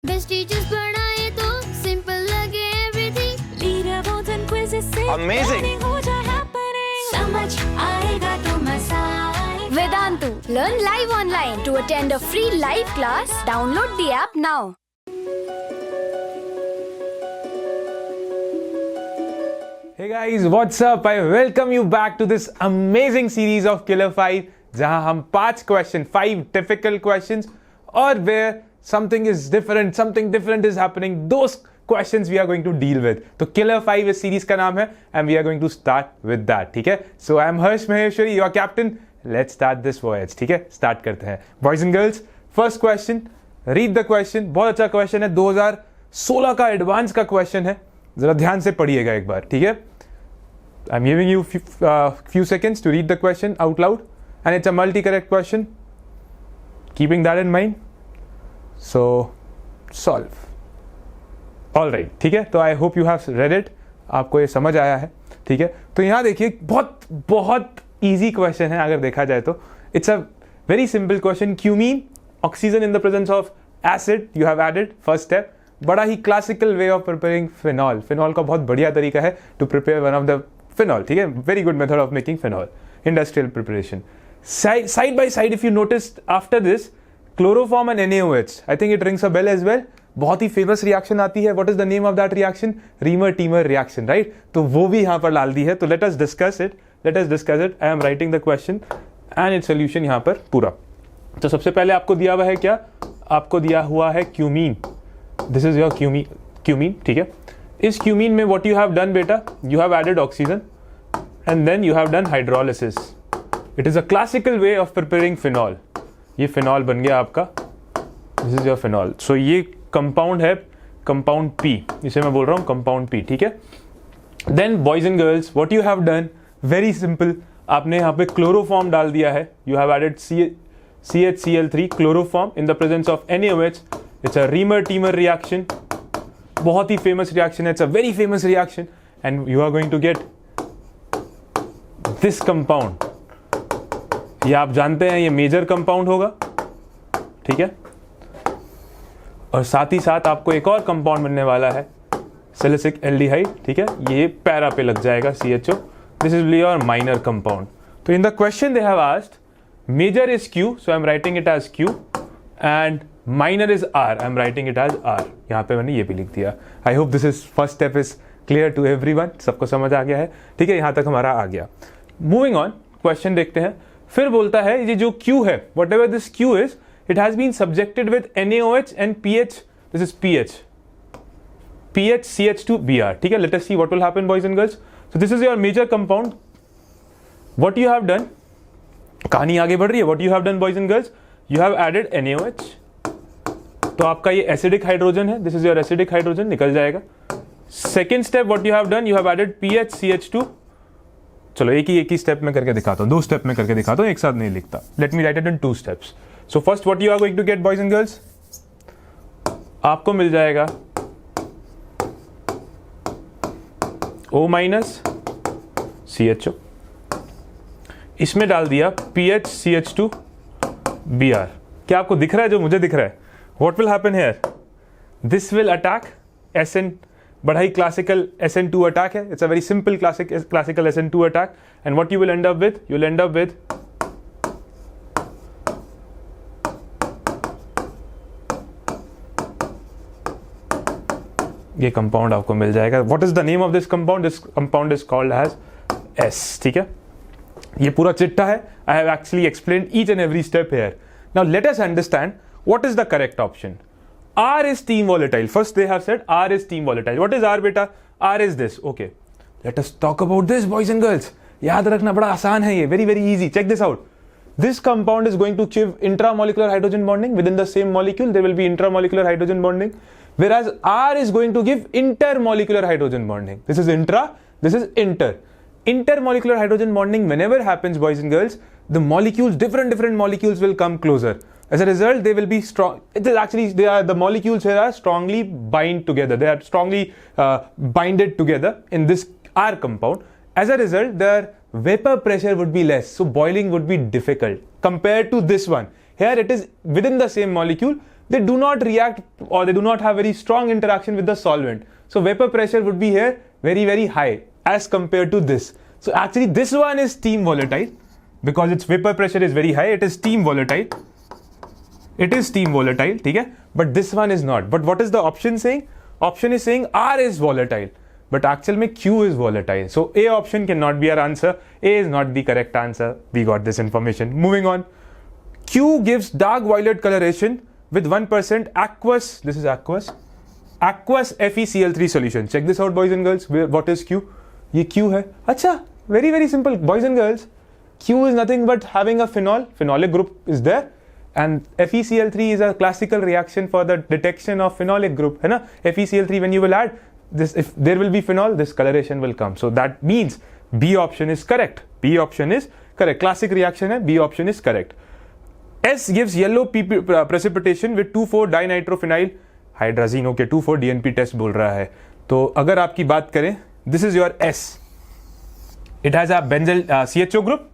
Best teachers पढ़ाए तो simple लगे everything. Leaderboards and quizzes से Amazing. learning हो जाए happening. समझ आएगा तो मजा आएगा. Vedantu, learn live online. To attend a free live class, download the app now. Hey guys, what's up? I welcome you back to this amazing series of Killer 5 जहां हम 5 question, 5 difficult questions और where something is different, something different is happening, those questions we are going to deal with. तो Killer 5 इस series का नाम है and we are going to start with that, ठीक है? So I am Harsh Maheshwari, your captain. Let's start this voyage, ठीक है? Start करते हैं. Boys and girls, first question, read the question. बहुत अच्छा question है, 2016 का एडवांस का question है. जरा ध्यान से पढ़िएगा एक बार, ठीक है? I'm giving you few seconds to read the question out loud and it's a multi-correct question. Keeping that in mind, so solve. All right, ठीक है? तो I hope you have read it. आपको ये समझ आया है, ठीक है? तो यहाँ देखिए बहुत easy question है अगर देखा जाए तो. It's a very simple question. Cumene, oxygen in the presence of acid, you have added first step. बड़ा ही classical way of preparing phenol. Phenol का बहुत बढ़िया तरीका है to prepare one of the phenol, ठीक है? Very good method of making phenol. Industrial preparation. Side by side, if you noticed after this, chloroform and NaOH. I think it rings a bell as well. बहुत ही famous reaction आती है. What is the name of that reaction? Reamer-Teamer reaction, right? तो वो भी यहाँ पर डाल दी है. तो let us discuss it. I am writing the question and its solution यहाँ पर पूरा. तो सबसे पहले आपको दिया हुआ है क्या? आपको दिया हुआ है cumene. This is your cumene, ठीक है? इस क्यूमीन में what you have done बेटा? You have added oxygen and then you have done hydrolysis. It is a classical way of preparing phenol. ये phenol बन गया आपका. This is your phenol. So ये compound है compound P. इसे मैं बोल रहा हूँ compound P, ठीक है? Then boys and girls, what you have done? Very simple. आपने यहाँ पे chloroform डाल दिया है. You have added CHCl3 chloroform in the presence of NaOH. It's a Reamer-Teamer reaction. बहुत ही famous reaction है. It's a very famous reaction. And you are going to get this compound. ये आप जानते हैं ये मेजर कंपाउंड होगा, ठीक है? और साथ ही साथ आपको एक और कंपाउंड बनने वाला है सैलिसिक एल्डिहाइड, ठीक है? ये पैरा पे लग जाएगा CHO. This is your minor compound. तो in the question they have asked major is Q, so I am writing it as Q and minor is R, I am writing it as R. यहाँ पे मैंने ये भी लिख दिया. I hope this is first step is clear to everyone. सबको समझ आ गया है, ठीक है? यहाँ तक हमारा आ गया. मूविंग ऑन, क्वेश्चन देखते हैं. फिर बोलता है ये जो Q है, whatever this Q is, it has been subjected with NaOH and pH. This is pH CH2Br, ठीक है? Let us see what will happen boys and girls. So this is your major compound. What you have done, कहानी आगे बढ़ रही है. What you have done boys and girls, you have added NaOH. तो आपका ये एसिडिक हाइड्रोजन है. This is your acidic hydrogen, निकल जाएगा. Second step what you have done, you have added pH CH2. चलो एक ही स्टेप में करके दिखाता हूँ, 2 स्टेप में करके दिखाता हूँ, एक साथ नहीं लिखता. Let me write it in 2 steps. So first what you are going to get boys and girls, आपको मिल जाएगा O माइनस CHO. इसमें डाल दिया pH CH2Br. क्या आपको दिख रहा है जो मुझे दिख रहा है? What will happen here, this will attack SN. बड़ा ही क्लासिकल SN2 अटैक है. It's a very simple classical SN2 attack. And what you will end up with, you will end up with ये कंपाउंड आपको मिल जाएगा. What is the name of this compound, this compound is called as S, ठीक है? ये पूरा चिट्ठा है. I have actually explained each and every step here. Now let us understand what is the correct option. R is steam volatile. First they have said R is steam volatile. What is R beta? R is this. Okay. Let us talk about this boys and girls. याद रखना बड़ा आसान है ये. Very very easy. Check this out. This compound is going to achieve intramolecular hydrogen bonding. Within the same molecule there will be intramolecular hydrogen bonding. Whereas R is going to give intermolecular hydrogen bonding. This is intra, this is inter. Intermolecular hydrogen bonding whenever happens boys and girls, the molecules, different molecules will come closer. As a result, they will be strong. It is actually the molecules here are strongly bind together. They are strongly binded together in this R compound. As a result, their vapor pressure would be less. So boiling would be difficult compared to this one. Here it is within the same molecule, they do not react or they do not have very strong interaction with the solvent. So vapor pressure would be here very, very high as compared to this. So actually this one is steam volatile because its vapor pressure is very high. It is steam volatile. It is steam volatile, okay? But this one is not. But what is the option saying? Option is saying R is volatile. But actually Q is volatile. So A option cannot be our answer. A is not the correct answer. We got this information. Moving on. Q gives dark violet coloration with 1% aqueous. This is aqueous FeCl3 solution. Check this out, boys and girls. What is Q? Ye Q hai. Acha, very, very simple, boys and girls. Q is nothing but having a phenol. Phenolic group is there. And FeCl3 is a classical reaction for the detection of phenolic group. Hai na? FeCl3, when you will add this, if there will be phenol, this coloration will come. So that means B option is correct. B option is correct. Classic reaction hai. B option is correct. S gives yellow precipitation with 2,4-dinitrophenyl hydrazine. Okay, 2,4-DNP test बोल रहा है. तो अगर आपकी बात करें, this is your S. It has a benzyl CHO group,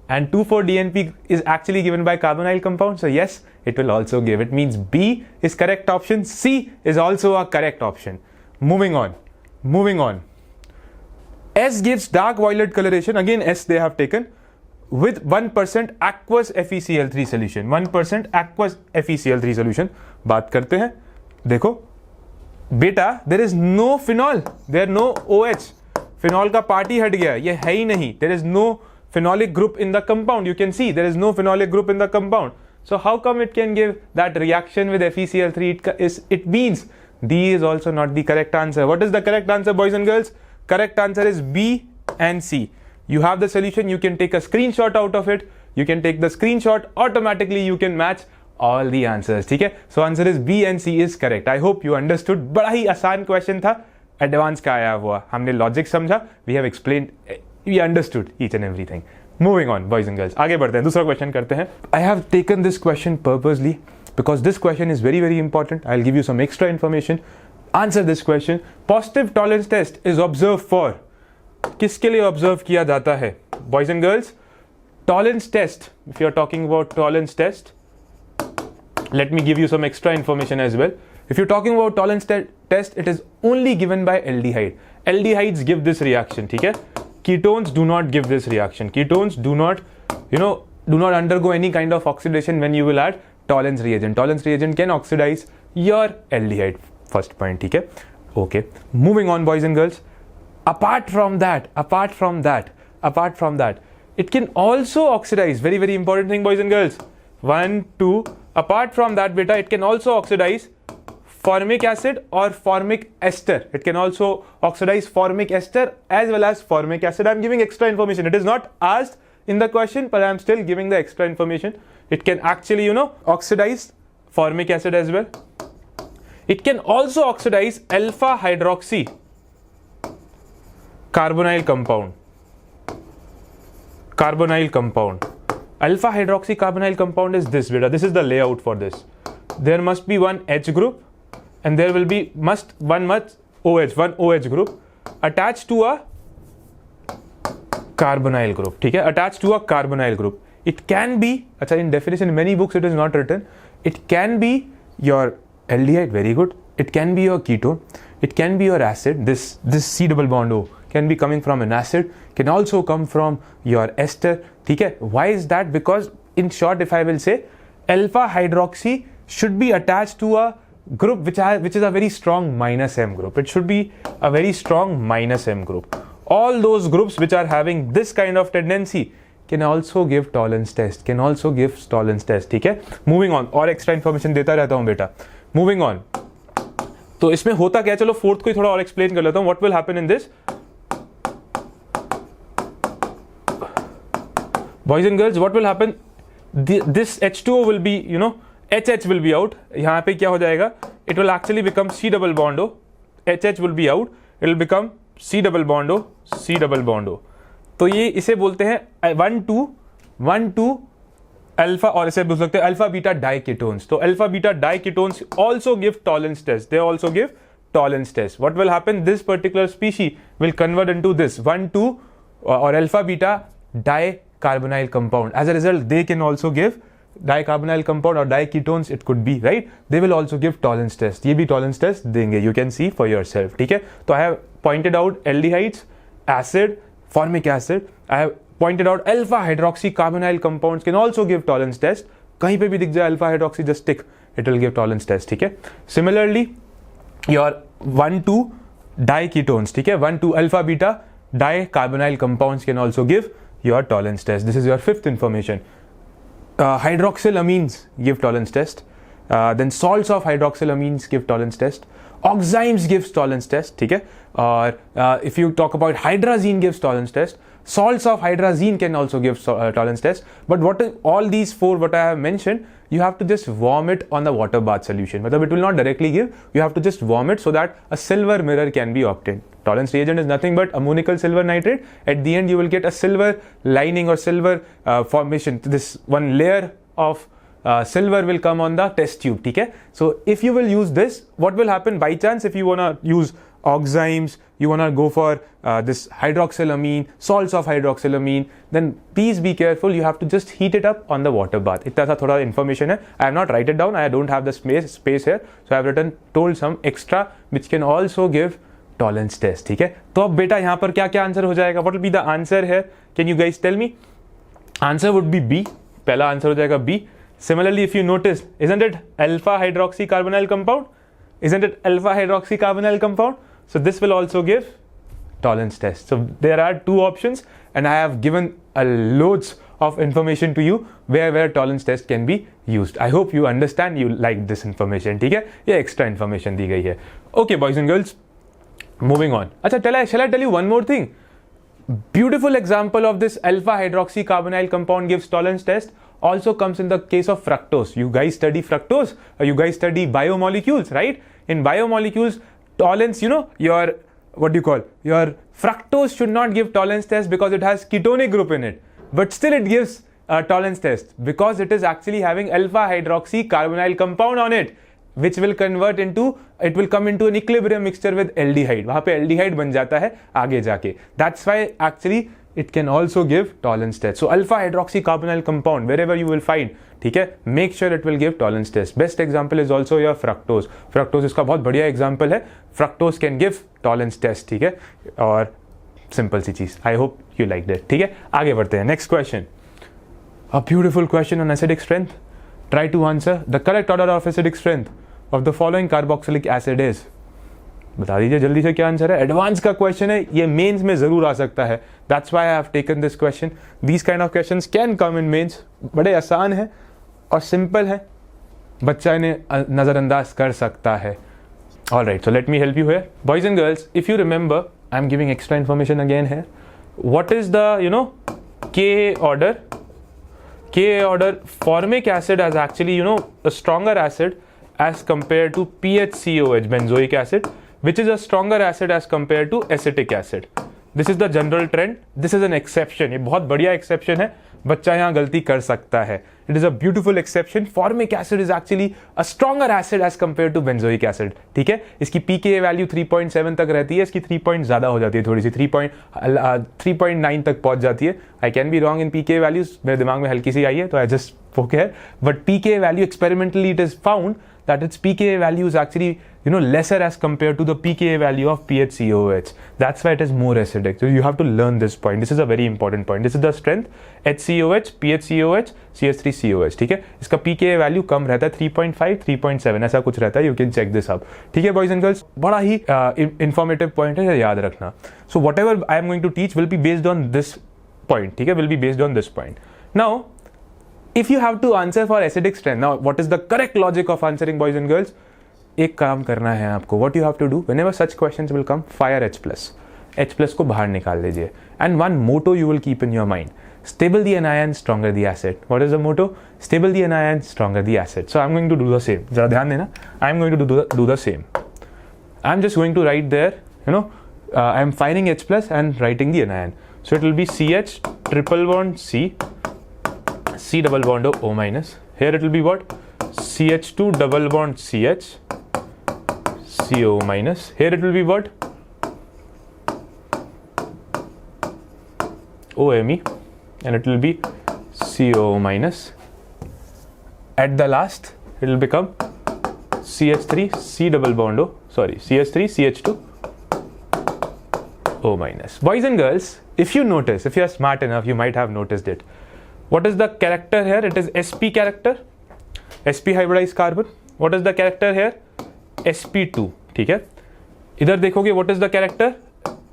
and 2,4-DNP is actually given by carbonyl compound. So yes, it will also give. It means B is correct option. C is also a correct option. Moving on. S gives dark violet coloration. Again, S they have taken. With 1% aqueous FeCl3 solution. 1% aqueous FeCl3 solution. बात करते हैं. देखो बेटा, there is no phenol, there no OH. Phenol का part ही हट गया, ये है ही नहीं. There is no phenolic group in the compound. You can see there is no phenolic group in the compound. So how come it can give that reaction with FeCl3? It means D is also not the correct answer. What is the correct answer, boys and girls? Correct answer is B and C. You have the solution, you can take a screenshot out of it. You can take the screenshot, automatically you can match all the answers. ठीक है? So answer is B and C is correct. I hope you understood. बड़ा ही आसान question था, advance का आया हुआ. हमने logic समझा, we have explained, we understood each and everything. Moving on, boys and girls. आगे बढ़ते हैं, दूसरा question करते हैं. I have taken this question purposely because this question is very, very important. I'll give you some extra information. Answer this question. Positive tolerance test is observed for. किसके लिए observe किया जाता है, boys and girls? Tollens test. If you are talking about Tollens test, let me give you some extra information as well. If you talking about Tollens test, it is only given by aldehyde. Aldehydes give this reaction, ठीक है? Ketones do not give this reaction. Ketones do not undergo any kind of oxidation when you will add tolerance reagent. Tolerance reagent can oxidize your aldehyde. First point, ठीक है? Okay. Moving on, boys and girls. Apart from that, it can also oxidize. Very, very important thing, boys and girls. 1, 2. Apart from that, beta, it can also oxidize formic acid or formic ester. It can also oxidize formic ester as well as formic acid. I'm giving extra information. It is not asked in the question, but I'm still giving the extra information. It can actually, oxidize formic acid as well. It can also oxidize alpha hydroxy carbonyl compound. Alpha hydroxy carbonyl compound is this, beta. This is the layout for this. There must be one H group and there will be one OH group attached to a carbonyl group. ठीक है? Attached to a carbonyl group. It can be, in definition in many books it is not written. It can be your aldehyde, very good. It can be your ketone. It can be your acid. This C double bond O can be coming from an acid, can also come from your ester. ठीक है? Why is that? Because in short, if I will say, alpha hydroxy should be attached to a group which is a very strong minus M group. It should be a very strong minus M group. All those groups which are having this kind of tendency can also give tolerance test. ठीक है? Moving on, और extra information देता रहता हूँ बेटा. Moving on. तो इसमें होता क्या? चलो फोर्थ को ही थोड़ा और एक्सप्लेन कर लेता हूँ. What will happen in this? Boys and girls, what will happen? This H2O will be, HH will be out. यहाँ पे क्या हो जाएगा? It will actually become C double bond O. HH will be out. It will become C double bond O. तो ये इसे बोलते हैं 1,2 अल्फा, और इसे बोल सकते हैं अल्फा बीटा डाइकेटोन्स. तो alpha beta diketones also give tolerance test. They also give tolerance test. What will happen? This particular species will convert into this 1,2 or alpha beta dicarbonyl compound. As a result, they can also give dicarbonyl compound or diketones it could be, right? They will also give tolerance test. ये भी tolerance test देंगे. You can see for yourself. ठीक है? तो I have pointed out aldehydes, acid, formic acid. I have pointed out alpha hydroxy carbonyl compounds can also give tolerance test. कहीं पे भी दिख जाए alpha hydroxy, just tick. It will give tolerance test. ठीक है? Similarly, your 1,2 diketones. ठीक है? 1,2 alpha beta dicarbonyl compounds can also give your tolerance test. This is your fifth information. Hydroxylamines give tolerance test. Then salts of hydroxylamines give tolerance test. Oximes gives tolerance test. ठीक है? और if you talk about hydrazine gives tolerance test. Salts of hydrazine can also give tolerance test. But what is all these four what I have mentioned, you have to just warm it on the water bath solution. मतलब it will not directly give. You have to just warm it so that a silver mirror can be obtained. Tolerance reagent is nothing but ammonical silver nitrate. At the end, you will get a silver lining or silver formation. This one layer of silver will come on the test tube. ठीक है? So if you will use this, what will happen by chance if you wanna use oximes, you wanna go for this hydroxylamine, salts of hydroxylamine, then please be careful. You have to just heat it up on the water bath. इतना सा थोड़ा information है. I have not write it down. I don't have the space here. So I have told some extra which can also give tolerance test. ठीक है? तो अब बेटा यहाँ पर क्या क्या आंसर हो जाएगा? What will be the answer here? Can you guys tell me? Answer would be B. पहला आंसर हो जाएगा B. Similarly, if you notice, isn't it alpha hydroxy carbonyl compound? Isn't it alpha hydroxy carbonyl compound? So this will also give tolerance test. So there are two options, and I have given a loads of information to you where tolerance test can be used. I hope you understand, you like this information. ठीक है? ये extra information दी गई है. Okay, boys and girls. Moving on. अच्छा, shall I tell you one more thing? Beautiful example of this alpha hydroxy carbonyl compound gives tolerance test also comes in the case of fructose. You guys study fructose, or you guys study biomolecules, right? In biomolecules, tolerance, your fructose should not give tolerance test because it has ketonic group in it, but still it gives a tolerance test because it is actually having alpha hydroxy carbonyl compound on it, which will come into an equilibrium mixture with aldehyde. वहाँ पे aldehyde बन जाता है आगे जाके. That's why actually it can also give tolerance test. So alpha hydroxy carbonyl compound, wherever you will find, ठीक है, make sure it will give tolerance test. Best example is also your fructose. Fructose इसका बहुत बढ़िया example है. Fructose can give tolerance test. ठीक है, और simple सी चीज. I hope you liked it. ठीक है, आगे बढ़ते हैं. Next question. A beautiful question on acidic strength. Try to answer. The correct order of acidic strength of the following carboxylic acid is. बता दीजिए जल्दी से क्या आंसर है. एडवांस का क्वेश्चन है, ये मेंस में जरूर आ सकता है. That's why I have taken this question. These kind of questions can come in mains. बड़े आसान है और सिंपल है, बच्चा इन्हें नजरअंदाज कर सकता है. Alright, so let me help you here. Boys and girls, if you remember, I am giving extra information again here. What is the Ka order formic acid as actually a stronger acid as compared to PHCOH, benzoic acid, which is a stronger acid as compared to acetic acid. This is the general trend. This is an exception. ये बहुत बढ़िया exception है, बच्चा यहाँ गलती कर सकता है. It is a beautiful exception. Formic acid is actually a stronger acid as compared to benzoic acid. ठीक है, इसकी pKa value 3.7 तक रहती है, इसकी 3 पॉइंट ज़्यादा हो जाती है, थोड़ी सी 3.9 तक पहुँच जाती है. I can be wrong in pKa values. मेरे दिमाग में हल्की सी आई है, तो I just spoke here. But pKa value experimentally it is found that its pKa value is actually lesser as compared to the pKa value of PHCOH. That's why it is more acidic. So you have to learn this point. This is a very important point. This is the strength. HCOH, PHCOH, CH3COH. ठीक है, इसका pKa value कम रहता है, 3.5, 3.7 ऐसा कुछ रहता है. You can check this up. ठीक है boys and girls, बड़ा ही informative point है, याद रखना. So whatever I am going to teach will be based on this point. ठीक है, will be based on this point. Now, if you have to answer for acidic strength, now what is the correct logic of answering, boys and girls? एक काम करना है आपको. What you have to do whenever such questions will come, fire H+ को बाहर निकाल लीजिए. And one motto you will keep in your mind: stable the anion, stronger the acid. What is the motto? Stable the anion, stronger the acid. So I'm going to do the same. जरा ध्यान देना. I'm going to do the same. I'm just going to write there. I'm firing H+ and writing the anion. So it will be CH triple bond C double bond O minus. Here it will be what? CH2 double bond CH CO minus. Here it will be what? OMe, and it will be CO minus. at the last it will become CH3 C double bond O, sorry, CH3 CH2 O minus. Boys and girls, if you notice, if you are smart enough, you might have noticed it. What is the character here? It is sp character, sp hybridized carbon. What is the character here? sp2. ठीक है, इधर देखोगे what is the character?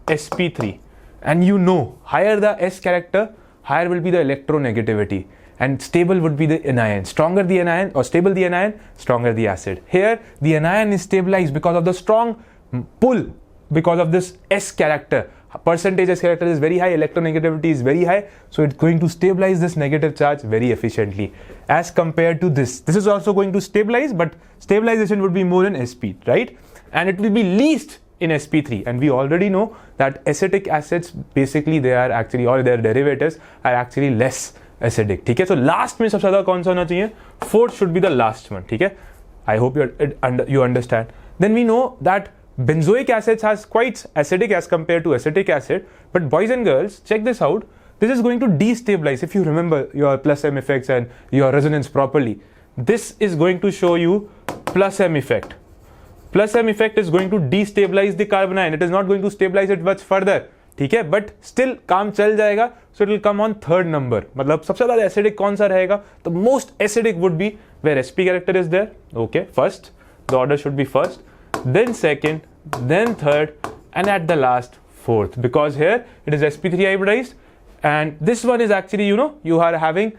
sp3. And you know, higher the s character, higher will be the electronegativity, and stable would be the anion. Stronger the anion or stable the anion, stronger the acid. Here the anion is stabilized because of the strong pull, because of this s character. Percentage s character is very high, electronegativity is very high, so it's going to stabilize this negative charge very efficiently as compared to this. This is also going to stabilize, but stabilization would be more in sp, right? And it will be least in sp3, and we already know that acetic acids basically they are actually, or their derivatives are actually less acidic. ठीक है, so last में सबसे ज़्यादा कौन सा होना चाहिए? Fourth should be the last one. ठीक है, I hope you understand. Then we know that benzoic acids has quite acidic as compared to acetic acid, but boys and girls, check this out. This is going to destabilize. If you remember your plus M effects and your resonance properly, this is going to show you plus M effect. Plus M effect is going to destabilize the carbon ion. It is not going to stabilize it much further. ठीक है, but still काम चल जाएगा, so it will come on third number. मतलब सबसे ज़्यादा acidic कौन सा रहेगा? The most acidic would be where sp character is there. Okay, first the order should be first, then second, then third, and at the last fourth, because here it is sp3 hybridized, and this one is actually, you know, you are having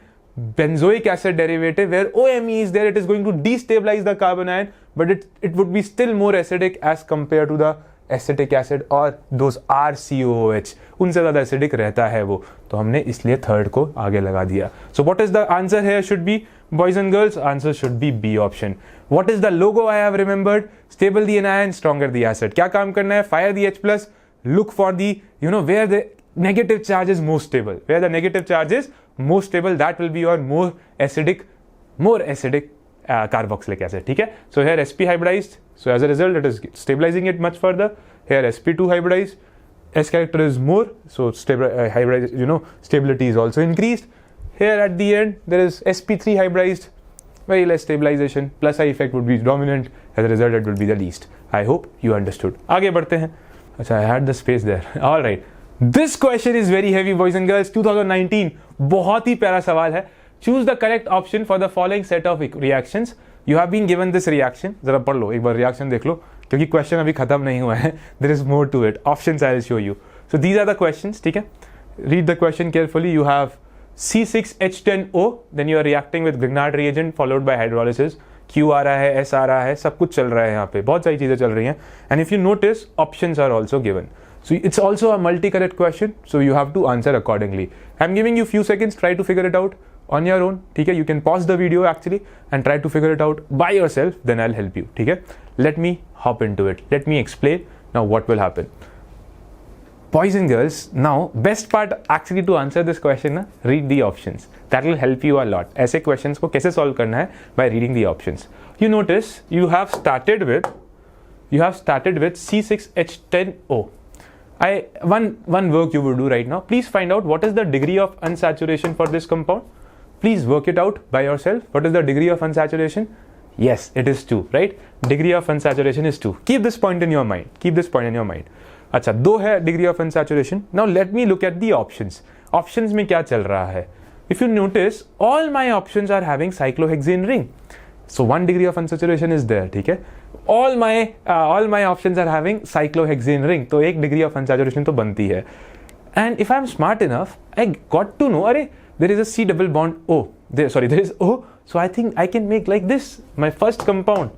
benzoic acid derivative where OMe is there. It is going to destabilize the carbon ion, but it would be still more acidic as compared to the acetic acid or those RCOOH. उनसे ज़्यादा acidic रहता है वो, तो हमने इसलिए third को आगे लगा दिया. So what is the answer here should be, boys and girls? Answer should be B option. What is the logo I have remembered? Stable the anion, stronger the acid. क्या काम करना है? Fire the H plus. Look for the, you know, where the negative charge is most stable. Where the negative charge is most stable, that will be your more acidic carboxylic acid. ठीक है? So here sp hybridized. So as a result, it is stabilizing it much further. Here sp2 hybridized. S character is more, so hybridized, you know, stability is also increased. Here at the end, there is sp3 hybridized. Very less stabilization. Plus I effect would be dominant. As a result, it will be the least. I hope you understood. आगे बढ़ते हैं. अच्छा, I had the space there. All right. This question is very heavy, boys and girls. 2019 बहुत ही प्यारा सवाल है. Choose the correct option for the following set of reactions. You have been given this reaction. जरा पढ़ लो, एक बार reaction देख लो, क्योंकि question अभी खत्म नहीं हुआ है. There is more to it. Options I will show you. So these are the questions. ठीक है? Read the question carefully. You have C6H10O. Then you are reacting with Grignard reagent followed by hydrolysis. Q आ रहा है, S आ रहा है, सब कुछ चल रहा है यहाँ पे, बहुत सारी चीज़ें चल रही हैं. And if you notice, options are also given. So it's also a multi-correct question, so you have to answer accordingly. I'm giving you few seconds, try to figure it out on your own. ठीक है? You can pause the video actually and try to figure it out by yourself, then I'll help you. ठीक है? Let me hop into it. Let me explain now what will happen. Boys and girls, now best part actually to answer this question na, read the options. That will help you a lot. ऐसे questions को कैसे solve करना है? By reading the options. You notice you have started with C6H10O. One work you will do right now. Please find out what is the degree of unsaturation for this compound. Please work it out by yourself. What is the degree of unsaturation? Yes, it is 2, right? Degree of unsaturation is 2. Keep this point in your mind. Keep this point in your mind. अच्छा, 2 है degree of unsaturation. Now let me look at the options. Options में क्या चल रहा है? If you notice, all my options are having cyclohexane ring. So 1 degree of unsaturation is there. ठीक है? All my options are having cyclohexane ring. तो 1 degree of unsaturation तो बनती है. And if I'm smart enough, I got to know, अरे there is a C double bond O. There is O. So I think I can make like this. My first compound.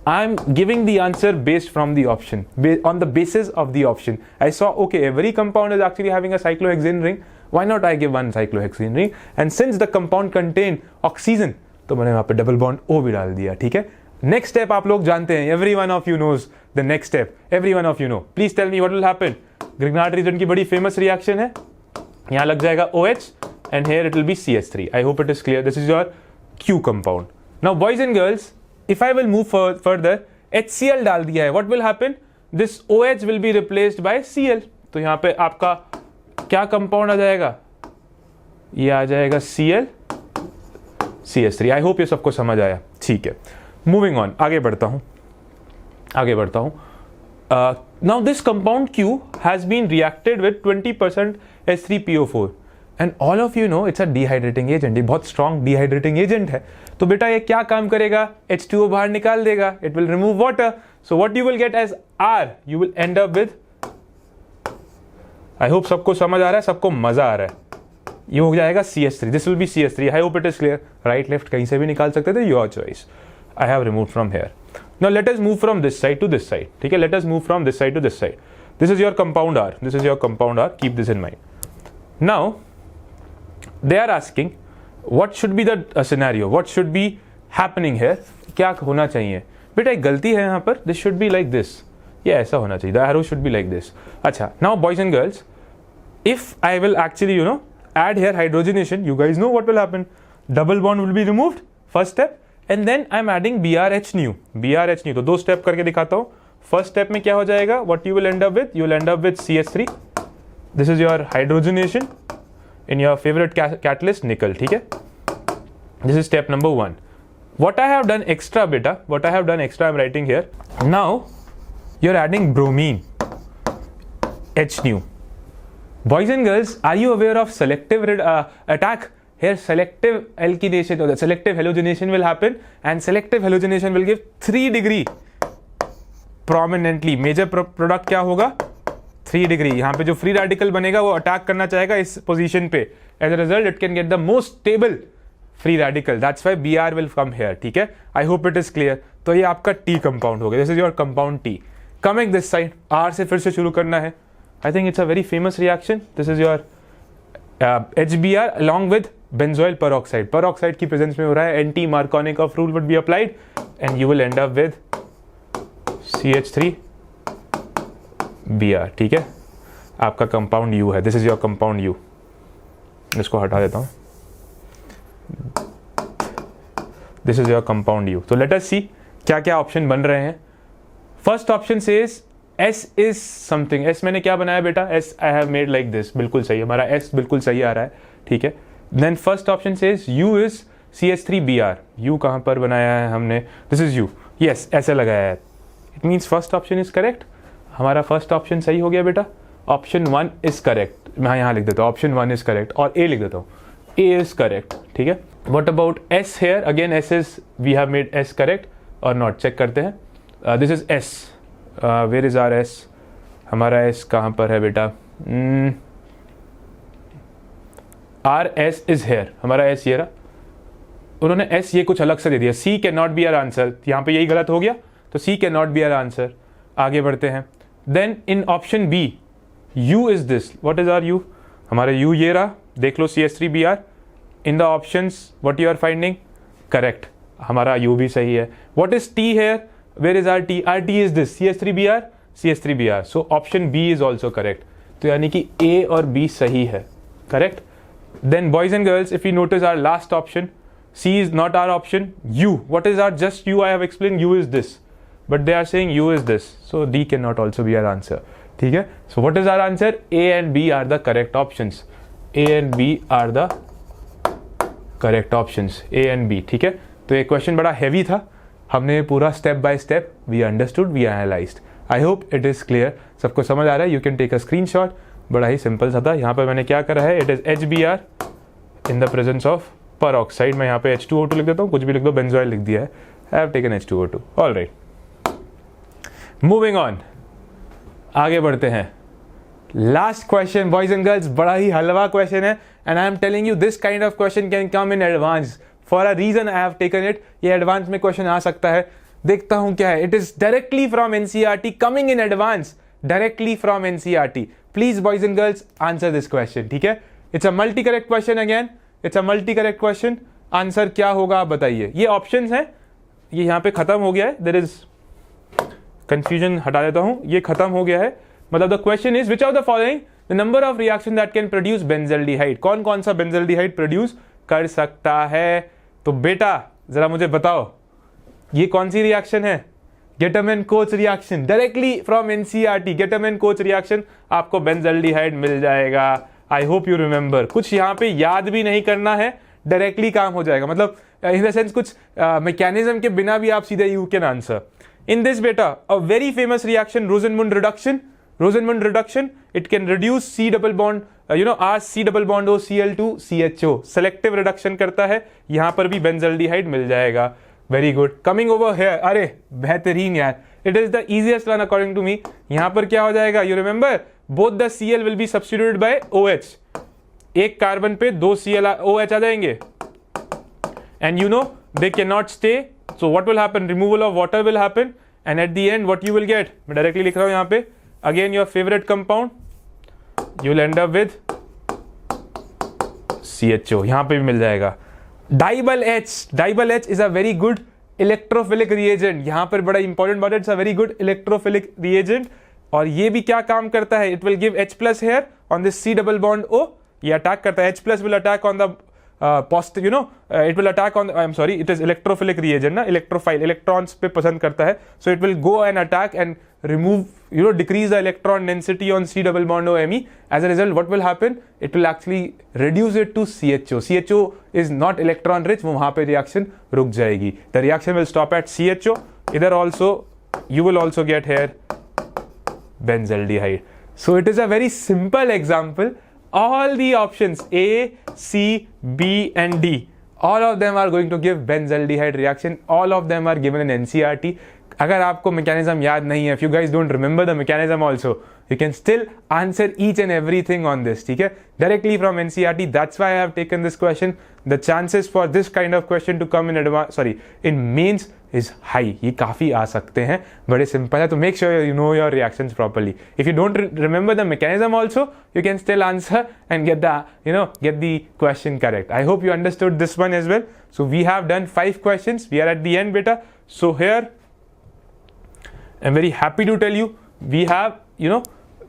I'm giving the answer based from the option, on the basis of the option. I saw, okay, every compound is actually having a cyclohexane ring. Why not I give 1 cyclohexane ring? And since the compound contain oxygen, तो मैंने वहाँ पे double bond O भी डाल दिया. ठीक है? Next step आप लोग जानते हैं. Every one of you knows the next step. Every one of you know. Please tell me what will happen. Grignard reagent की बड़ी famous reaction है. यहाँ लग जाएगा OH and here it will be CH3. I hope it is clear. This is your Q compound. Now boys and girls, if I will move further, HCl डाल दिया है. What will happen? This OH will be replaced by Cl. तो यहाँ पे आपका क्या compound आ जाएगा? ये आ जाएगा Cl CH3। आई होप ये सबको समझ आया, ठीक है। मूविंग ऑन, आगे बढ़ता हूँ। Now this compound Q has been reacted with 20% H3PO4 and all of you know it's a dehydrating agent। ये बहुत strong dehydrating agent है। तो बेटा ये क्या काम करेगा? H2O बाहर निकाल देगा, it will remove water। So what you will get as R, you will end up with, I hope सबको समझ आ रहा है, सबको मजा आ रहा है, ये हो जाएगा CH3। This will be CH3। I hope it is clear। Right left कहीं से भी निकाल सकते थे, your choice। I have removed from here। Now let us move from this side to this side, ठीक है? Let us move from this side to this side। This is your compound R, this is your compound R, keep this in mind। Now they are asking what should be the scenario, what should be happening here, क्या होना चाहिए? बेटा एक गलती है यहाँ पर, this should be like this, ये ऐसा होना चाहिए, the arrow should be like this। अच्छा, now boys and girls, if I will actually add here hydrogenation, you guys know what will happen, double bond will be removed, first step, and then I'm adding BRH new। तो दो step करके दिखाता हूँ। First step में क्या हो जाएगा? what you will end up with, you will end up with CH3। this is your hydrogenation in your favorite catalyst nickel, ठीक है? this is step number 1। what I have done extra beta, what I have done extra I'm writing here, now you're adding bromine H new। boys and girls, are you aware of selective attack? Here selective alkylation or the selective halogenation will happen and selective halogenation will give 3 degree prominently। major product क्या होगा? 3 degree। यहाँ पे जो free radical बनेगा वो attack करना चाहेगा इस पोजीशन पे। as a result it can get the most stable free radical, that's why Br will come here, ठीक है? I hope it is clear। तो ये आपका T compound हो गया, this is your compound T। coming this side, R से फिर से शुरू करना है। I think it's a very famous reaction। this is your HBr along with benzoyl peroxide। peroxide की प्रेजेंस में हो रहा है, anti Markovnikov rule would be applied and you will end up with CH3Br, ठीक है? आपका कंपाउंड U है, this is your compound U। इसको हटा देता हूँ, this is your compound U। तो let us see क्या क्या ऑप्शन बन रहे हैं। First option says S is something। S मैंने क्या बनाया बेटा? S I have made like this, बिल्कुल सही, हमारा S बिल्कुल सही आ रहा है, ठीक है? Then first option says U is CH3Br। U कहाँ पर बनाया है हमने? This is U। Yes, ऐसे लगाया है। It means first option is correct। हमारा first option सही हो गया बेटा। Option 1 is correct। मैं यहाँ लिख देता हूँ option 1 is correct और A लिख देता हूँ, A is correct, ठीक है? What about S here? Again S is, we have made S correct or not, check करते हैं। This is S। Where is our S? हमारा S कहाँ पर है बेटा? आर एस इज हेयर, हमारा एस ये रहा, उन्होंने एस ये कुछ अलग से दे दिया। C can not be our answer, यहाँ पे यही गलत हो गया, तो C can not be our answer. आगे बढ़ते हैं। Then in option B U is this, what is our U? हमारा यू ये रहा, देख लो CH3Br। In the options what you are finding? Correct, हमारा यू भी सही है। What is T here? Where is our T? Our T is this, CH3Br। So option B is also correct. तो यानी कि ए और बी सही है, correct. Then boys and girls, if you notice our last option, C is not our option, U. What is our just U? I have explained U is this, but they are saying U is this, so D cannot also be our answer, ठीक है? So what is our answer? A and B are the correct options। A and B are the correct options, A and B, ठीक है? तो ये question बड़ा heavy था, हमने पूरा step by step we understood, we analyzed। I hope it is clear, सबको समझ आ रहा है? You can take a screenshot। बड़ा ही सिंपल सा था। यहाँ पर मैंने क्या करा है? It is HBr in the presence of peroxide। मैं यहाँ पे H2O2 लिख देता हूँ, कुछ भी लिख दो, बेंजोइल लिख दिया है। I have taken H2O2। All right, moving on, आगे बढ़ते हैं। Last question boys and girls, बड़ा ही हलवा क्वेश्चन है and I am telling you this kind of question can come in advance for a reason. I have taken it. ये advance में question आ सकता है, देखता हूं क्या है। It is directly from NCERT, coming in advance, directly from NCERT। Please boys and girls answer this question, ठीक है? It's a multi correct question, again it's a multi correct question. Answer क्या होगा आप बताइए। ये ऑप्शंस हैं, ये यहाँ पे खत्म हो गया है, देयर इज कंफ्यूजन, हटा देता हूं, ये खत्म हो गया है। मतलब the question is which of the following the number of reaction that can produce benzaldehyde. कौन कौन सा बेंजल्डिहाइड प्रोड्यूस कर सकता है? तो बेटा जरा मुझे बताओ, ये कौन सी रिएक्शन है? Gateman coach reaction, directly from NCERT। Gateman coach reaction, आपको बेंजल्डिहाइड मिल जाएगा। I hope you remember. कुछ यहाँ पे याद भी नहीं करना है, डायरेक्टली काम हो जाएगा। मतलब इन द सेंस कुछ मैकेनिज्म के बिना भी आप सीधे you can answer. In this beta, a very famous reaction, Rosenmund reduction. Rosenmund reduction, it can reduce C double bond, R C double bond O Cl2 CHO. Selective reduction करता है. यहाँ पर भी benzaldehyde मिल जाएगा. Very good. Coming over here, अरे बेहतरीन यार. It is the easiest one according to me. यहाँ पर क्या हो जाएगा? You remember, both the Cl will be substituted by OH. एक कार्बन पे दो OH आ जाएंगे. And you know, they cannot stay. So what will happen? Removal of water will happen, and at the end, what you will get? मैं directly लिख रहा हूँ यहाँ पे. Again, your favorite compound. You'll end up with CHO. यहाँ पे भी मिल जाएगा. Dibyl H. Dibyl H is a very good electrophilic reagent. यहाँ पर बड़ा important बात है. It's a very good electrophilic reagent. और ये भी क्या काम करता है? It will give H plus here on this C double bond O. ये attack करता है. H plus will attack on the it will attack on, I'm sorry, it is electrophilic reagent ना, electrophile, electrons पे पसंद करता है. So it will go and attack and remove, decrease the electron density on C double bond O Me. As a result, what will happen? It will actually reduce it to CHO. CHO is not electron rich, वहाँ पे reaction रुक जाएगी. The reaction will stop at CHO. इधर also, you will also get here benzaldehyde. So it is a very simple example. All the options A, C, B and D, all of them are going to give benzaldehyde reaction. All of them are given in NCERT. अगर आपको mechanism याद नहीं है, if you guys don't remember the mechanism also, you can still answer each and everything on this, ठीक है? Directly from NCERT. That's why I have taken this question. The chances for this kind of question to come in mains is high. ये काफी आ सकते हैं, बड़े simple है. तो make sure you know your reactions properly. If you don't remember the mechanism also, you can still answer and get the question correct. I hope you understood this one as well. So we have done 5 questions. We are at the end, beta. So here, I'm very happy to tell you, we have,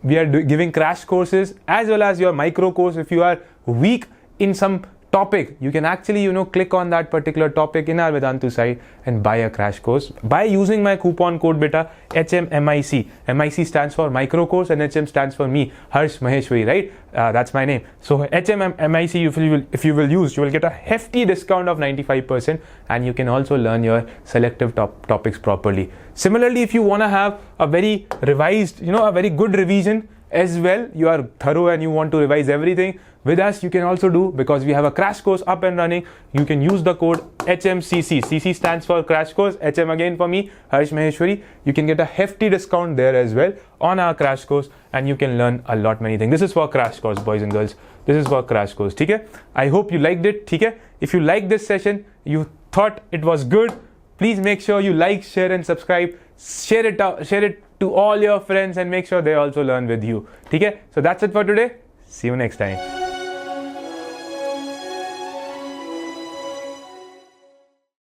we are giving crash courses as well as your micro course. If you are weak in some topic, you can actually, click on that particular topic in our Vedantu site and buy a crash course by using my coupon code beta HMMIC. MIC stands for micro course and HM stands for me, Harsh Maheshwari, right? That's my name. So HMMIC, if you will use, you will get a hefty discount of 95% and you can also learn your selective topics properly. Similarly, if you want to have a very revised, a very good revision as well, you are thorough and you want to revise everything, with us you can also do, because we have a crash course up and running. You can use the code HMCC. CC stands for crash course, HM again for me, Harsh Maheshwari. You can get a hefty discount there as well on our crash course and you can learn a lot many things. This is for crash course, boys and girls. This is for crash course, okay? I hope you liked it, okay? If you liked this session, you thought it was good, please make sure you like, share and subscribe. Share it to all your friends and make sure they also learn with you, okay? So that's it for today. See you next time.